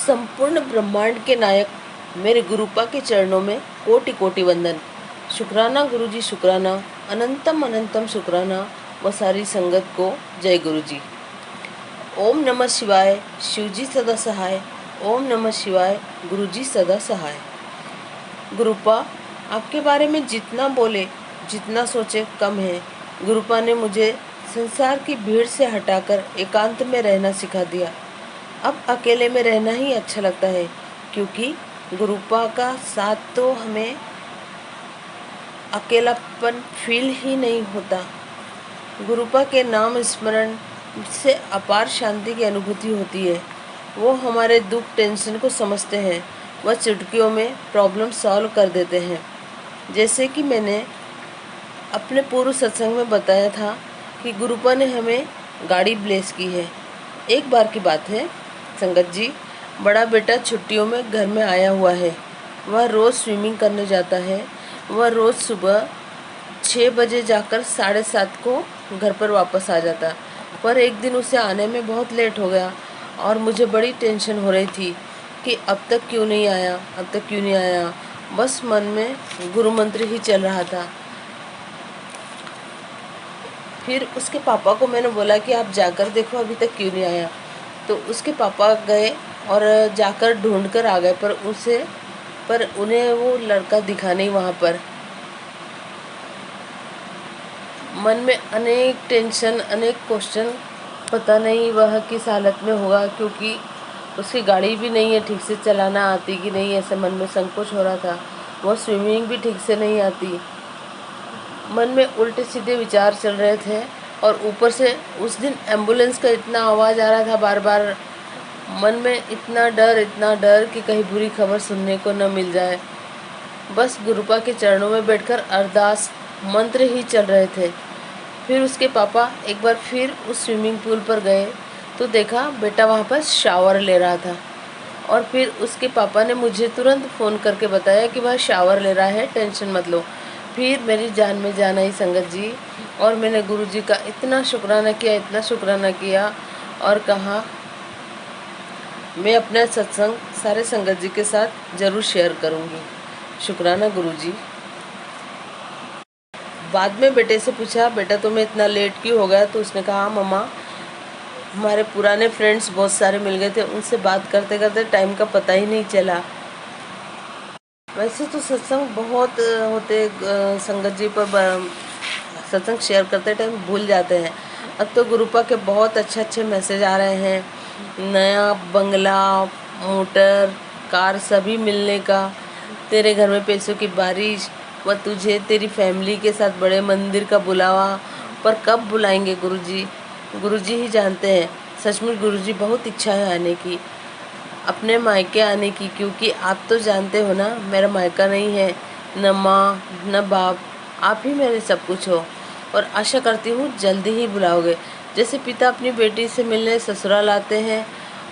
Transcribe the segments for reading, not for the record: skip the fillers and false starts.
संपूर्ण ब्रह्मांड के नायक मेरे गुरुपा के चरणों में कोटि कोटि वंदन। शुक्राना गुरुजी शुक्राना, अनंतम अनंतम शुक्राना व सारी संगत को जय गुरुजी। ओम नमः शिवाय, शिवजी सदा सहाय। ओम नमः शिवाय, गुरुजी सदा सहाय। गुरुपा, आपके बारे में जितना बोले जितना सोचे कम है। गुरुपा ने मुझे संसार की भीड़ से हटाकर एकांत में रहना सिखा दिया। अब अकेले में रहना ही अच्छा लगता है, क्योंकि गुरुपा का साथ तो हमें अकेलापन फील ही नहीं होता। गुरुपा के नाम स्मरण से अपार शांति की अनुभूति होती है। वो हमारे दुख टेंशन को समझते हैं। वह चुटकियों में प्रॉब्लम सॉल्व कर देते हैं। जैसे कि मैंने अपने पूर्व सत्संग में बताया था कि गुरुपा ने हमें गाड़ी ब्लेस की है। एक बार की बात है संगत जी, बड़ा बेटा छुट्टियों में घर में आया हुआ है। वह रोज़ स्विमिंग करने जाता है। वह रोज़ सुबह 6 बजे जाकर 7:30 को घर पर वापस आ जाता। पर एक दिन उसे आने में बहुत लेट हो गया और मुझे बड़ी टेंशन हो रही थी कि अब तक क्यों नहीं आया, अब तक क्यों नहीं आया। बस मन में गुरु मंत्र ही चल रहा था। फिर उसके पापा को मैंने बोला कि आप जाकर देखो अभी तक क्यों नहीं आया। तो उसके पापा गए और जाकर ढूंढ कर आ गए, पर उन्हें वो लड़का दिखा नहीं वहाँ पर। मन में अनेक टेंशन, अनेक क्वेश्चन, पता नहीं वह किस हालत में होगा, क्योंकि उसकी गाड़ी भी नहीं है, ठीक से चलाना आती कि नहीं, ऐसे मन में संकोच हो रहा था। वो स्विमिंग भी ठीक से नहीं आती। मन में उल्टे सीधे विचार चल रहे थे और ऊपर से उस दिन एम्बुलेंस का इतना आवाज़ आ रहा था बार बार। मन में इतना डर कि कहीं बुरी खबर सुनने को न मिल जाए। बस गुरुपा के चरणों में बैठकर अरदास मंत्र ही चल रहे थे। फिर उसके पापा एक बार फिर उस स्विमिंग पूल पर गए तो देखा बेटा वहाँ पर शावर ले रहा था। और फिर उसके पापा ने मुझे तुरंत फ़ोन करके बताया कि वह शावर ले रहा है, टेंशन मत लो। फिर मेरी जान में जान आई संगत जी, और मैंने गुरुजी का इतना शुक्राना किया और कहा मैं अपना सत्संग सारे संगत जी के साथ ज़रूर शेयर करूँगी। शुक्राना गुरुजी। बाद में बेटे से पूछा, बेटा तुम्हें इतना लेट क्यों हो गया? तो उसने कहा मम्मा, हमारे पुराने फ्रेंड्स बहुत सारे मिल गए थे, उनसे बात करते करते टाइम का पता ही नहीं चला। वैसे तो सत्संग बहुत होते संगत जी, पर सत्संग शेयर करते टाइम भूल जाते हैं। अब तो गुरुपा के बहुत अच्छे मैसेज आ रहे हैं, नया बंगला, मोटर, कार सभी मिलने का, तेरे घर में पैसों की बारिश व तुझे तेरी फैमिली के साथ बड़े मंदिर का बुलावा। पर कब बुलाएंगे गुरुजी? गुरुजी ही जानते हैं। सचमुच गुरुजी बहुत इच्छा है आने की, अपने मायके आने की, क्योंकि आप तो जानते हो ना मेरा मायका नहीं है, न माँ न बाप, आप ही मेरे सब कुछ हो। और आशा करती हूँ जल्दी ही बुलाओगे। जैसे पिता अपनी बेटी से मिलने ससुराल आते हैं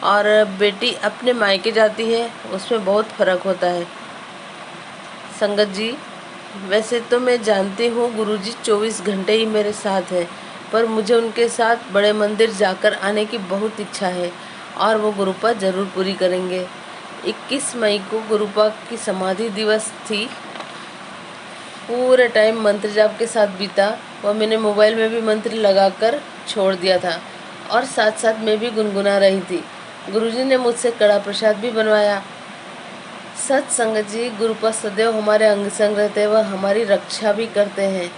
और बेटी अपने मायके जाती है, उसमें बहुत फ़र्क होता है संगत जी। वैसे तो मैं जानती हूँ गुरुजी 24 घंटे ही मेरे साथ हैं, पर मुझे उनके साथ बड़े मंदिर जाकर आने की बहुत इच्छा है और वो गुरुपा ज़रूर पूरी करेंगे। 21 मई को गुरुपा की समाधि दिवस थी। पूरा टाइम मंत्र जाप के साथ बीता और मैंने मोबाइल में भी मंत्र लगाकर छोड़ दिया था और साथ साथ मैं भी गुनगुना रही थी। गुरुजी ने मुझसे कड़ा प्रसाद भी बनवाया। सत संगत जी, गुरुपा सदैव हमारे अंग संग रहते हैं, वह हमारी रक्षा भी करते हैं।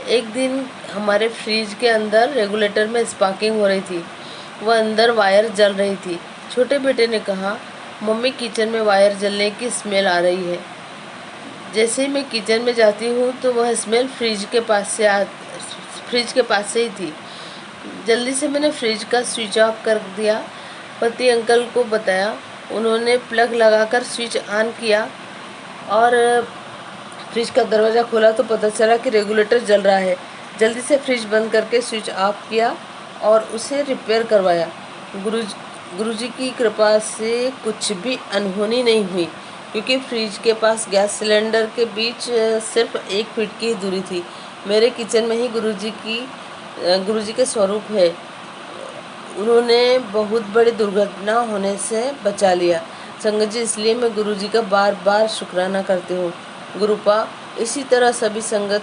एक दिन हमारे फ्रिज के अंदर रेगुलेटर में स्पार्किंग हो रही थी, वह अंदर वायर जल रही थी। छोटे बेटे ने कहा, मम्मी किचन में वायर जलने की स्मेल आ रही है। जैसे ही मैं किचन में जाती हूँ तो वह स्मेल फ्रिज के पास से ही थी। जल्दी से मैंने फ्रिज का स्विच ऑफ कर दिया। पति अंकल को बताया, उन्होंने प्लग लगाकर स्विच ऑन किया और फ्रिज का दरवाज़ा खोला तो पता चला कि रेगुलेटर जल रहा है। जल्दी से फ्रिज बंद करके स्विच ऑफ किया और उसे रिपेयर करवाया। गुरुजी की कृपा से कुछ भी अनहोनी नहीं हुई, क्योंकि फ्रिज के पास गैस सिलेंडर के बीच सिर्फ 1 फीट की दूरी थी। मेरे किचन में ही गुरुजी के स्वरूप है। उन्होंने बहुत बड़ी दुर्घटना होने से बचा लिया। संगत जी, इसलिए मैं गुरुजी का बार बार शुक्राना करती हूँ। गुरुपा, इसी तरह सभी संगत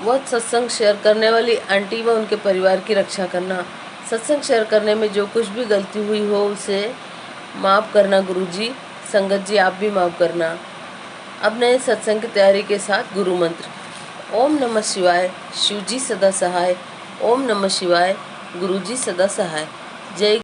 व सत्संग शेयर करने वाली आंटी व उनके परिवार की रक्षा करना। सत्संग शेयर करने में जो कुछ भी गलती हुई हो उसे माफ़ करना गुरुजी। संगत जी, आप भी माफ़ करना। अब नए सत्संग की तैयारी के साथ गुरु मंत्र। ओम नमः शिवाय, शिवजी सदा सहाय। ओम नमः शिवाय, गुरुजी सदा सहाय। जय